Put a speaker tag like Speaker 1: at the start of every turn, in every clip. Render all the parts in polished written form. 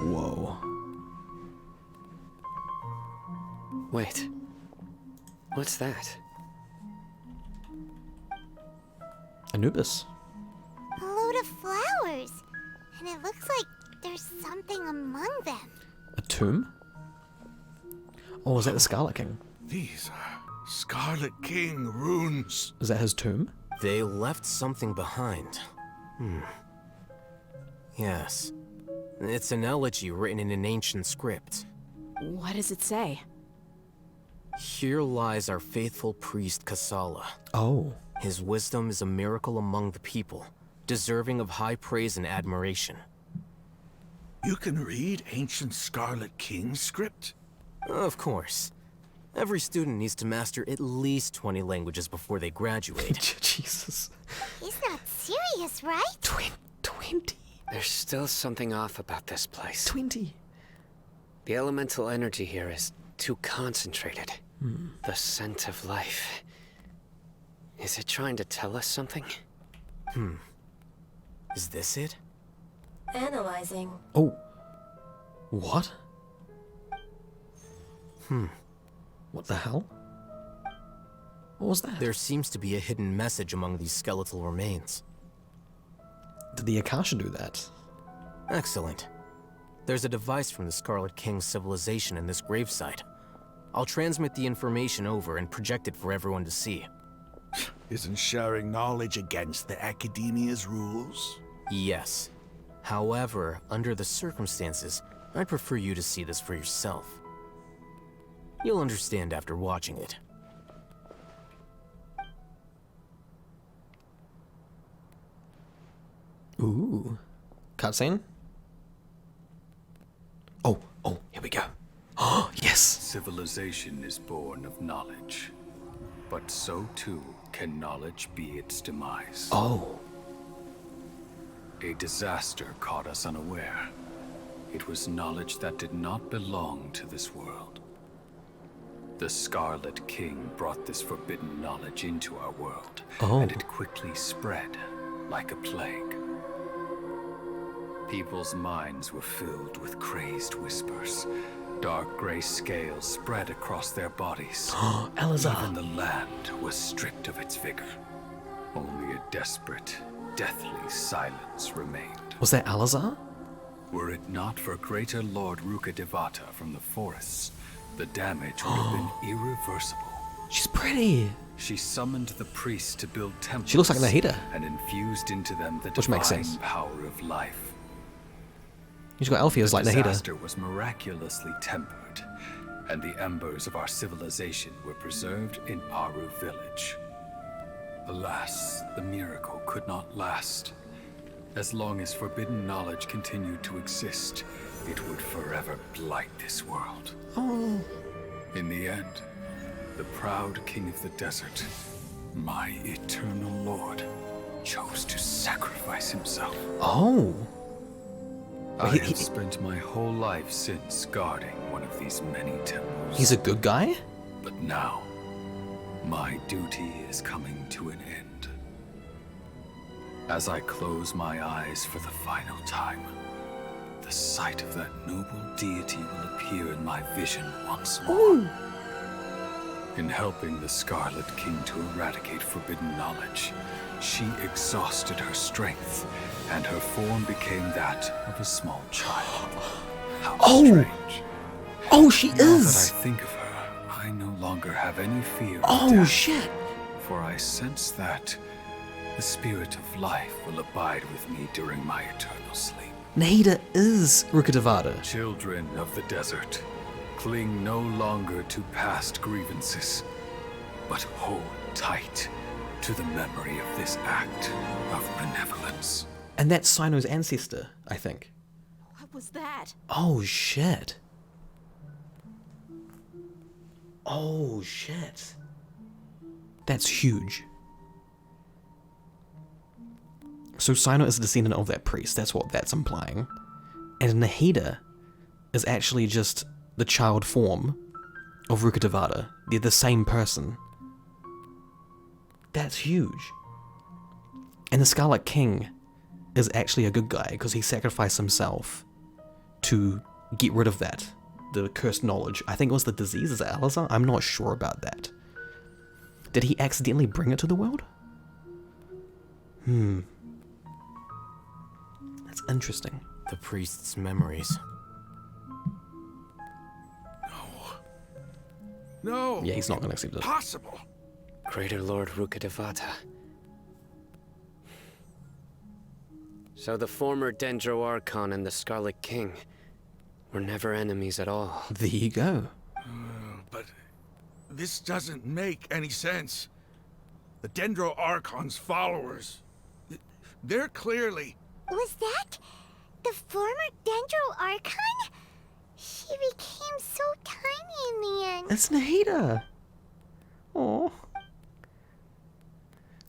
Speaker 1: Whoa.
Speaker 2: Wait. What's that?
Speaker 1: Anubis.
Speaker 3: A load of flowers. And it looks like there's something among them.
Speaker 1: A tomb? Oh, is that the Scarlet King?
Speaker 4: These are Scarlet King runes.
Speaker 1: Is that his tomb?
Speaker 5: They left something behind. Yes. It's an elegy written in an ancient script.
Speaker 6: What does it say?
Speaker 5: Here lies our faithful priest Kasala.
Speaker 1: Oh.
Speaker 5: His wisdom is a miracle among the people, deserving of high praise and admiration.
Speaker 4: You can read ancient Scarlet King script?
Speaker 5: Of course. Every student needs to master at least 20 languages before they graduate.
Speaker 1: Jesus.
Speaker 3: He's not serious, right?
Speaker 1: 20.
Speaker 2: There's still something off about this place.
Speaker 1: 20.
Speaker 2: The elemental energy here is too concentrated. The scent of life. Is it trying to tell us something?
Speaker 5: Is this it?
Speaker 7: Analyzing.
Speaker 1: Oh. What? What the hell? What was that?
Speaker 5: There seems to be a hidden message among these skeletal remains.
Speaker 1: Did the Akasha do that?
Speaker 5: Excellent. There's a device from the Scarlet King's civilization in this gravesite. I'll transmit the information over and project it for everyone to see.
Speaker 4: Isn't sharing knowledge against the Academia's rules?
Speaker 5: Yes. However, under the circumstances, I'd prefer you to see this for yourself. You'll understand after watching it.
Speaker 1: Ooh. Cutscene? Oh, here we go. Oh, yes!
Speaker 8: Civilization is born of knowledge, but so too can knowledge be its demise.
Speaker 1: Oh.
Speaker 8: A disaster caught us unaware. It was knowledge that did not belong to this world. The Scarlet King brought this forbidden knowledge into our world, and it quickly spread like a plague. People's minds were filled with crazed whispers. Dark gray scales spread across their bodies.
Speaker 1: Elazar.
Speaker 8: Even the land was stripped of its vigor. Only a desperate, deathly silence remained.
Speaker 1: Was that Elazar?
Speaker 8: Were it not for greater Lord Rukkhadevata from the forests, the damage would have been irreversible.
Speaker 1: She's pretty.
Speaker 8: She summoned the priests to build temples.
Speaker 1: She looks like Nahida.
Speaker 8: And infused into them the
Speaker 1: Which makes
Speaker 8: divine
Speaker 1: sense.
Speaker 8: power of life.
Speaker 1: She's got Alfea's like
Speaker 8: The
Speaker 1: Nahida.
Speaker 8: disaster was miraculously tempered, and the embers of our civilization were preserved in Aru village. Alas, the miracle could not last. As long as forbidden knowledge continued to exist, it would forever blight this world.
Speaker 1: Oh.
Speaker 8: In the end, the proud king of the desert, my eternal lord, chose to sacrifice himself.
Speaker 1: Oh.
Speaker 8: I have spent my whole life since guarding one of these many temples.
Speaker 1: He's a good guy?
Speaker 8: But now, my duty is coming to an end. As I close my eyes for the final time, the sight of that noble deity will appear in my vision once more. In helping the Scarlet King to eradicate forbidden knowledge, she exhausted her strength, and her form became that of a small child. How strange.
Speaker 1: Oh, she
Speaker 8: Now
Speaker 1: is!
Speaker 8: that I think of her, I no longer have any fear of
Speaker 1: Oh,
Speaker 8: death,
Speaker 1: shit!
Speaker 8: for I sense that the spirit of life will abide with me during my eternal sleep.
Speaker 1: Nahida is Rukkhadevata.
Speaker 8: Children of the desert, cling no longer to past grievances, but hold tight to the memory of this act of benevolence.
Speaker 1: And that's Sino's ancestor, I think.
Speaker 6: What was that?
Speaker 1: Oh, shit. Oh, shit. That's huge. So Sino is a descendant of that priest, that's what that's implying. And Nahida is actually just the child form of Rukkhadevata. They're the same person. That's huge. And the Scarlet King is actually a good guy because he sacrificed himself to get rid of that, the cursed knowledge. I think it was the disease, is it Alizar? I'm not sure about that. Did he accidentally bring it to the world? That's interesting.
Speaker 5: The priest's memories.
Speaker 4: No.
Speaker 1: Yeah, he's not going to accept it.
Speaker 4: Possible.
Speaker 2: Greater Lord Rukkhadevata. So the former Dendro Archon and the Scarlet King were never enemies at all.
Speaker 1: There you go.
Speaker 4: But this doesn't make any sense. The Dendro Archon's followers, they're clearly...
Speaker 3: Was that the former Dendro Archon? She became so tiny in the end.
Speaker 1: It's Nahida. Aww.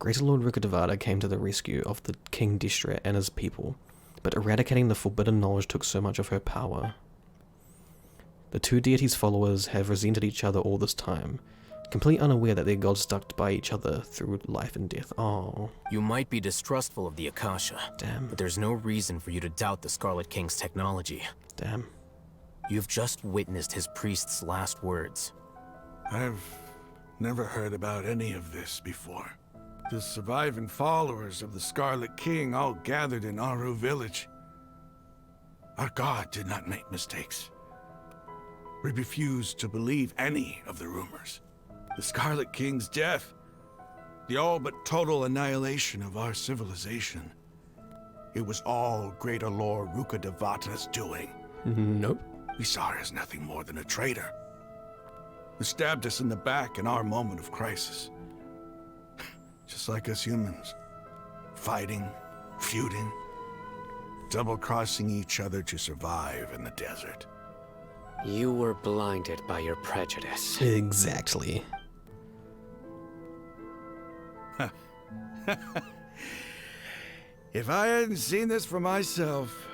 Speaker 1: Greater Lord Rukkhadevata came to the rescue of the King Deshret and his people, but eradicating the forbidden knowledge took so much of her power. The two deities' followers have resented each other all this time, completely unaware that their gods stuck by each other through life and death. Oh,
Speaker 5: You might be distrustful of the Akasha,
Speaker 1: damn,
Speaker 5: but there's no reason for you to doubt the Scarlet King's technology.
Speaker 1: damn.
Speaker 5: You've just witnessed his priest's last words.
Speaker 4: I've never heard about any of this before. The surviving followers of the Scarlet King all gathered in Aru village. Our god did not make mistakes. We refused to believe any of the rumors. The Scarlet King's death, the all but total annihilation of our civilization. It was all Greater Lord Rukkhadevata's doing.
Speaker 1: Nope.
Speaker 4: We saw her as nothing more than a traitor, who stabbed us in the back in our moment of crisis. Just like us humans. Fighting, feuding, double-crossing each other to survive in the desert.
Speaker 2: You were blinded by your prejudice.
Speaker 1: Exactly.
Speaker 4: If I hadn't seen this for myself,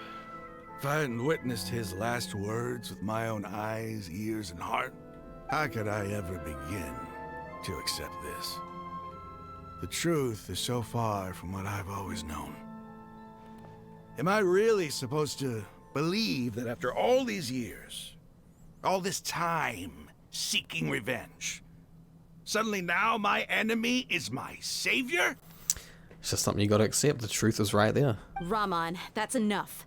Speaker 4: if I hadn't witnessed his last words with my own eyes, ears, and heart, how could I ever begin to accept this? The truth is so far from what I've always known. Am I really supposed to believe that after all these years, all this time seeking revenge, suddenly now my enemy is my savior?
Speaker 1: It's just something you gotta accept. The truth is right there.
Speaker 6: Raman, that's enough.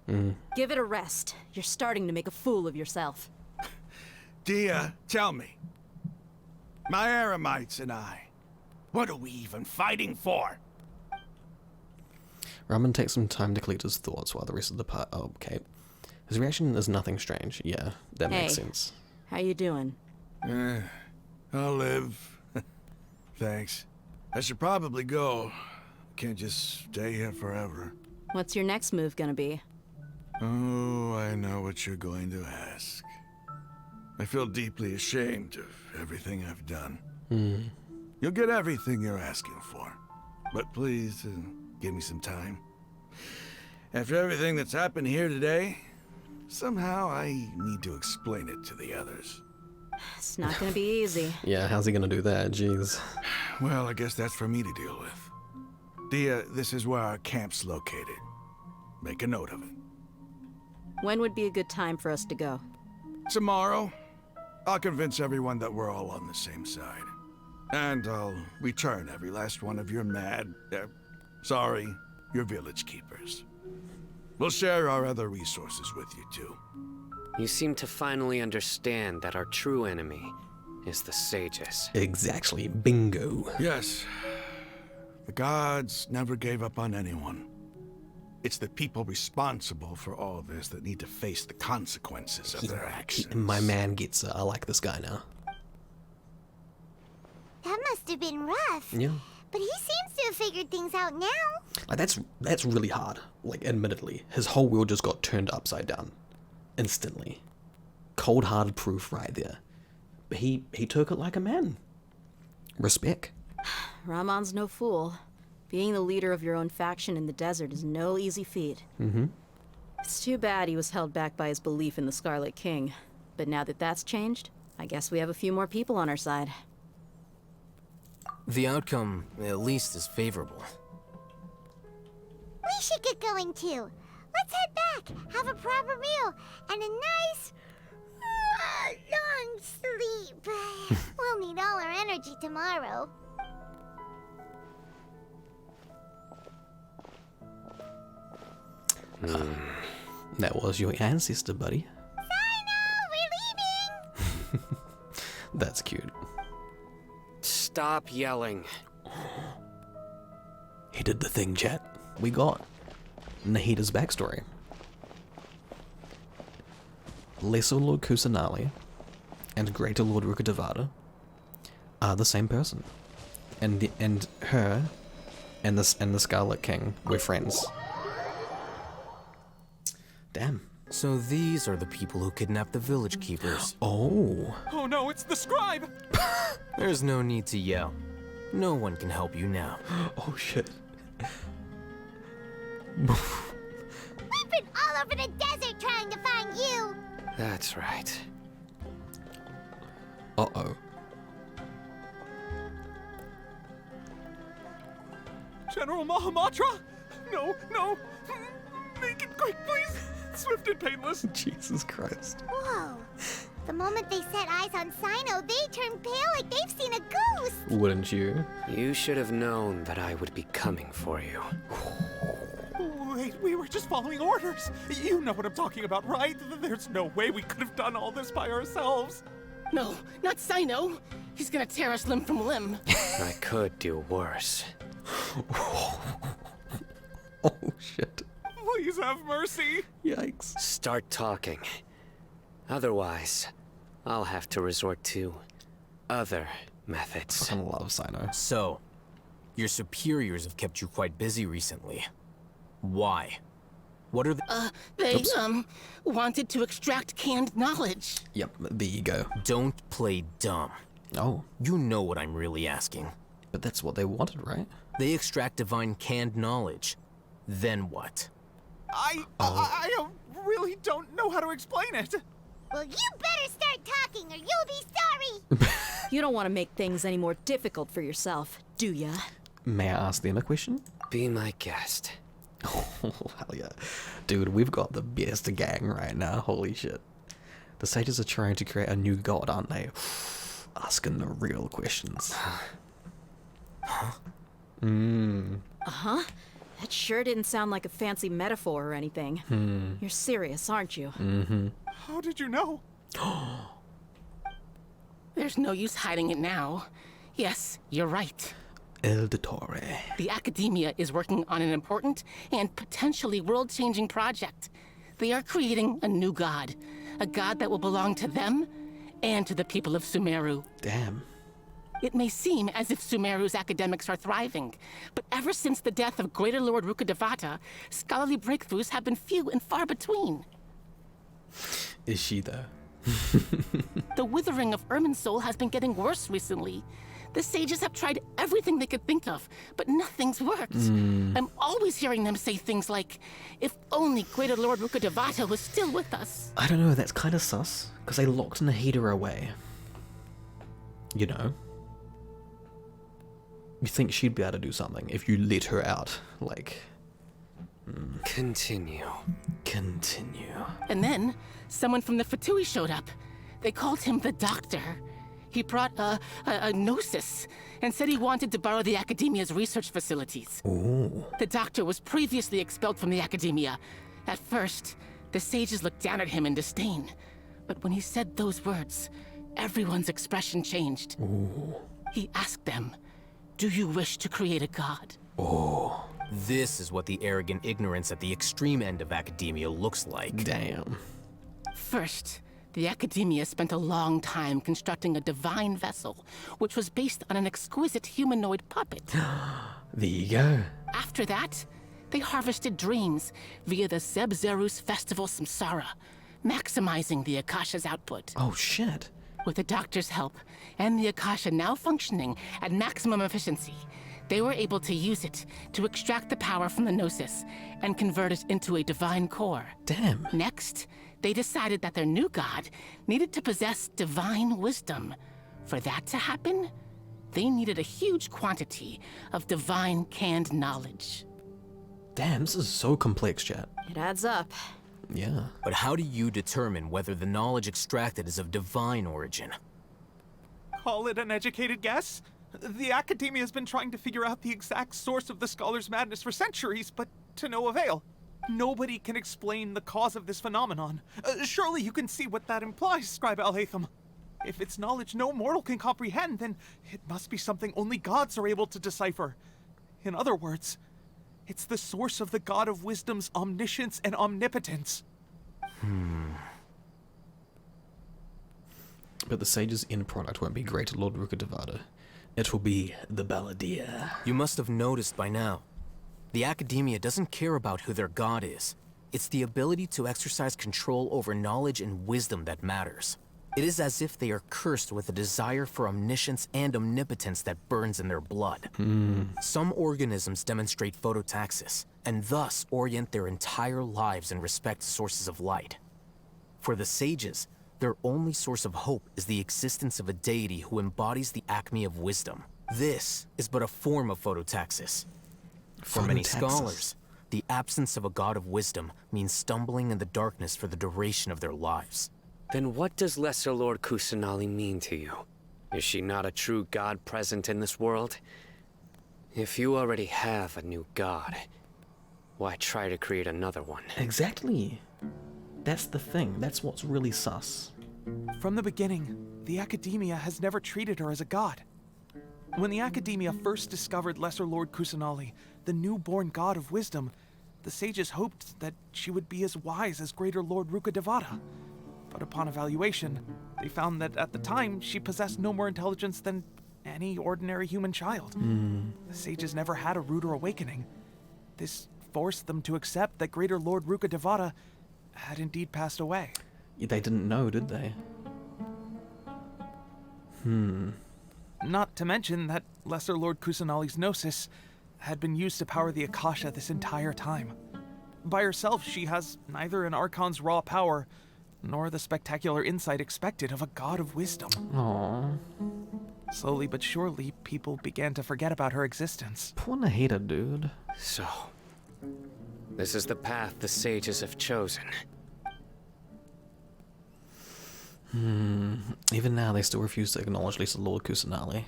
Speaker 6: Give it a rest. You're starting to make a fool of yourself.
Speaker 4: Dia, tell me. My Eremites and I, what are we even fighting for?
Speaker 1: Raman takes some time to collect his thoughts while the rest of the part. Oh, okay. His reaction is nothing strange. Yeah, that makes
Speaker 6: Hey.
Speaker 1: sense.
Speaker 6: How you doing?
Speaker 4: I'll live. Thanks. I should probably go. Can't just stay here forever.
Speaker 6: What's your next move gonna be?
Speaker 4: Oh, I know what you're going to ask. I feel deeply ashamed of everything I've done. You'll get everything you're asking for. But please, give me some time. After everything that's happened here today, somehow I need to explain it to the others.
Speaker 6: It's not gonna be easy.
Speaker 1: Yeah, how's he gonna do that? Jeez.
Speaker 4: Well, I guess that's for me to deal with. Dia, this is where our camp's located. Make a note of it.
Speaker 6: When would be a good time for us to go?
Speaker 4: Tomorrow, I'll convince everyone that we're all on the same side. And I'll return every last one of your your village keepers. We'll share our other resources with you too.
Speaker 2: You seem to finally understand that our true enemy is the sages.
Speaker 1: Exactly. Bingo.
Speaker 4: Yes, the gods never gave up on anyone. It's the people responsible for all this that need to face the consequences of their actions.
Speaker 1: My man gets it. I like this guy now.
Speaker 3: That must have been rough.
Speaker 1: Yeah.
Speaker 3: But he seems to have figured things out now.
Speaker 1: Like, that's really hard. Like, admittedly. His whole world just got turned upside down. Instantly. Cold hard proof right there. But he took it like a man. Respect.
Speaker 6: Ramon's no fool. Being the leader of your own faction in the desert is no easy feat. It's too bad he was held back by his belief in the Scarlet King. But now that that's changed, I guess we have a few more people on our side.
Speaker 5: The outcome, at least, is favorable.
Speaker 3: We should get going too. Let's head back, have a proper meal, and a nice, long sleep. We'll need all our energy tomorrow.
Speaker 1: That was your ancestor, buddy.
Speaker 3: We're leaving!
Speaker 1: That's cute.
Speaker 2: Stop yelling.
Speaker 1: He did the thing, chat. We got Nahida's backstory. Lesser Lord Kusanali and Greater Lord Rukkhadevata are the same person, and her and the Scarlet King were friends. Damn.
Speaker 5: So these are the people who kidnapped the village keepers.
Speaker 1: Oh.
Speaker 9: Oh no, it's the scribe!
Speaker 5: There's no need to yell. No one can help you now.
Speaker 1: Oh shit.
Speaker 3: We've been all over the desert trying to find you!
Speaker 2: That's right.
Speaker 1: Uh-oh.
Speaker 9: General Mahamatra? No, no! Make it quick, please! Swift and painless!
Speaker 1: Jesus Christ.
Speaker 3: Whoa. The moment they set eyes on Sino, they turn pale like they've seen a ghost!
Speaker 1: Wouldn't you?
Speaker 2: You should have known that I would be coming for you.
Speaker 9: Wait, we were just following orders. You know what I'm talking about, right? There's no way we could have done all this by ourselves.
Speaker 10: No, not Sino. He's gonna tear us limb from limb.
Speaker 2: I could do worse.
Speaker 1: Oh shit.
Speaker 9: Please have mercy.
Speaker 1: Yikes.
Speaker 2: Start talking. Otherwise, I'll have to resort to other methods.
Speaker 1: I love Sino.
Speaker 5: So, your superiors have kept you quite busy recently. Why? What are the—
Speaker 10: They,
Speaker 1: Oops.
Speaker 10: wanted to extract canned knowledge.
Speaker 1: Yep, there you go.
Speaker 5: Don't play dumb.
Speaker 1: Oh,
Speaker 5: You know what I'm really asking.
Speaker 1: but that's what they wanted, right?
Speaker 5: They extract divine canned knowledge. Then what?
Speaker 9: I really don't know how to explain it.
Speaker 3: Well, you better start talking or you'll be sorry!
Speaker 6: You don't want to make things any more difficult for yourself, do ya?
Speaker 1: May I ask them a question?
Speaker 2: Be my guest.
Speaker 1: Oh, hell yeah. Dude, we've got the best gang right now. Holy shit. The sages are trying to create a new god, aren't they? Asking the real questions.
Speaker 6: Uh-huh. That sure didn't sound like a fancy metaphor or anything. You're serious, aren't you?
Speaker 9: How did you know?
Speaker 10: There's no use hiding it now. Yes, you're right.
Speaker 1: El Dottore.
Speaker 10: The Academia is working on an important and potentially world-changing project. They are creating a new god. A god that will belong to them and to the people of Sumeru.
Speaker 1: Damn.
Speaker 10: It may seem as if Sumeru's academics are thriving, but ever since the death of Greater Lord Rukkhadevata, scholarly breakthroughs have been few and far between.
Speaker 1: Is she though?
Speaker 10: The withering of Irminsul has been getting worse recently. The sages have tried everything they could think of, but nothing's worked. I'm always hearing them say things like, if only Greater Lord Rukkhadevata was still with us.
Speaker 1: I don't know, that's kind of sus, because they locked Nahida away. You know? You think she'd be able to do something if you let her out, like...
Speaker 2: Continue.
Speaker 1: Continue.
Speaker 10: And then, someone from the Fatui showed up. They called him the Doctor. He brought a gnosis and said he wanted to borrow the Academia's research facilities.
Speaker 1: Ooh.
Speaker 10: The Doctor was previously expelled from the Academia. At first, the sages looked down at him in disdain. But when he said those words, everyone's expression changed.
Speaker 1: Ooh.
Speaker 10: He asked them, "Do you wish to create a god?"
Speaker 1: Oh.
Speaker 5: This is what the arrogant ignorance at the extreme end of academia looks like.
Speaker 1: Damn.
Speaker 10: First, the Academia spent a long time constructing a divine vessel, which was based on an exquisite humanoid puppet.
Speaker 1: There you go.
Speaker 10: After that, they harvested dreams via the Zeb-Zerus Festival Samsara, maximizing the Akasha's output.
Speaker 1: Oh shit.
Speaker 10: With the Doctor's help, and the Akasha now functioning at maximum efficiency, they were able to use it to extract the power from the Gnosis and convert it into a divine core.
Speaker 1: Damn.
Speaker 10: Next, they decided that their new god needed to possess divine wisdom. For that to happen, they needed a huge quantity of divine canned knowledge.
Speaker 1: Damn, this is so complex, chat.
Speaker 6: It adds up.
Speaker 1: Yeah.
Speaker 5: But how do you determine whether the knowledge extracted is of divine origin?
Speaker 9: Call it an educated guess? The Academia has been trying to figure out the exact source of the Scholar's madness for centuries, but to no avail. Nobody can explain the cause of this phenomenon. Surely you can see what that implies, Scribe Alhaitham. If it's knowledge no mortal can comprehend, then it must be something only gods are able to decipher. In other words, it's the source of the God of Wisdom's omniscience and omnipotence.
Speaker 1: But the sage's end product won't be Great Lord Rukkhadevata. It will be the Balladeer.
Speaker 5: You must have noticed by now. The Academia doesn't care about who their god is. It's the ability to exercise control over knowledge and wisdom that matters. It is as if they are cursed with a desire for omniscience and omnipotence that burns in their blood. Some organisms demonstrate phototaxis, and thus orient their entire lives in respect to sources of light. For the sages, their only source of hope is the existence of a deity who embodies the acme of wisdom. This is but a form of phototaxis. For many scholars, the absence of a god of wisdom means stumbling in the darkness for the duration of their lives.
Speaker 2: Then what does Lesser Lord Kusanali mean to you? Is she not a true god present in this world? If you already have a new god, why try to create another one?
Speaker 1: Exactly. That's the thing. That's what's really sus.
Speaker 9: From the beginning, the Academia has never treated her as a god. When the Academia first discovered Lesser Lord Kusanali, the newborn god of wisdom, the sages hoped that she would be as wise as Greater Lord Rukkhadevata. But upon evaluation, they found that at the time, she possessed no more intelligence than any ordinary human child. The sages never had a ruder awakening. This forced them to accept that Greater Lord Rukkhadevata had indeed passed away.
Speaker 1: They didn't know, did they?
Speaker 9: Not to mention that Lesser Lord Kusanali's gnosis had been used to power the Akasha this entire time. By herself, she has neither an Archon's raw power, nor the spectacular insight expected of a god of wisdom.
Speaker 1: Aww.
Speaker 9: Slowly but surely, people began to forget about her existence.
Speaker 1: Poor Nahida, dude.
Speaker 2: So, this is the path the sages have chosen.
Speaker 1: Even now, they still refuse to acknowledge Lesser Lord Kusanali.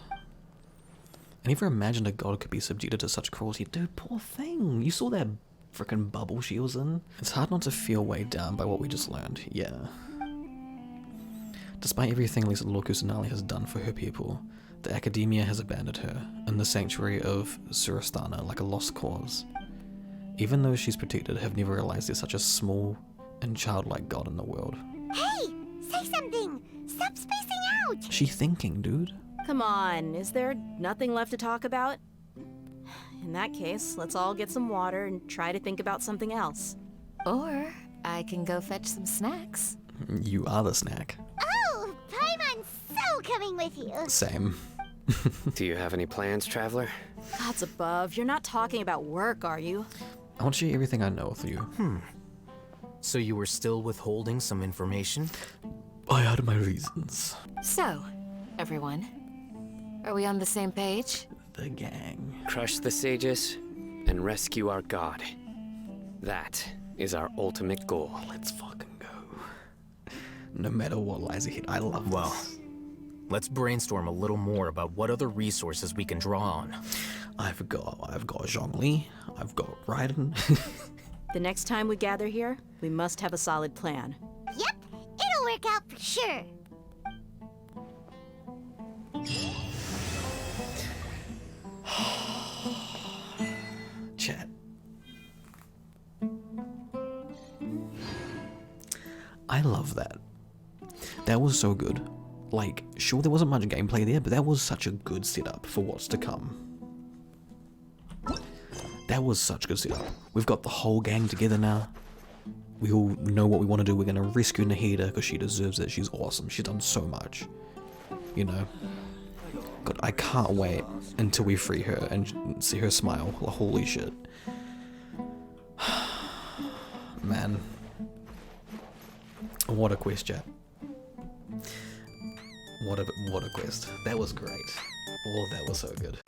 Speaker 1: I never imagined a god could be subjected to such cruelty. Dude, poor thing. You saw that freaking bubble she was in? It's hard not to feel weighed down by what we just learned. Yeah. Despite everything Lesser Lord Kusanali has done for her people, the Academia has abandoned her in the sanctuary of Surasthana like a lost cause. Even those she's protected have never realized there's such a small and childlike god in the world.
Speaker 3: Hey! Say something! Stop spacing out!
Speaker 1: She thinking, dude?
Speaker 6: Come on, is there nothing left to talk about? In that case, let's all get some water and try to think about something else.
Speaker 11: Or I can go fetch some snacks.
Speaker 1: You are the snack.
Speaker 3: Oh! Paimon's so coming with you!
Speaker 1: Same.
Speaker 2: Do you have any plans, Traveler?
Speaker 6: Gods above, you're not talking about work, are you?
Speaker 1: I want to share everything I know with you.
Speaker 5: So you were still withholding some information?
Speaker 1: I had my reasons.
Speaker 11: So, everyone, are we on the same page?
Speaker 1: The gang.
Speaker 2: Crush the sages and rescue our god. That is our ultimate goal.
Speaker 1: Let's fucking go. No matter what lies ahead, I love
Speaker 5: Well,
Speaker 1: this.
Speaker 5: let's brainstorm a little more about what other resources we can draw on.
Speaker 1: I've got Zhongli, I've got Raiden.
Speaker 6: The next time we gather here, we must have a solid plan.
Speaker 3: Yep, it'll work out for sure.
Speaker 1: Chat. I love that. That was so good. Like, sure there wasn't much gameplay there, but that was such a good setup for what's to come. That was such a good setup. We've got the whole gang together now. We all know what we want to do. We're going to rescue Nahida because she deserves it. She's awesome. She's done so much. You know? God, I can't wait until we free her and see her smile. Holy shit. Man. What a quest, chat. What a quest. That was great. Oh, that was so good.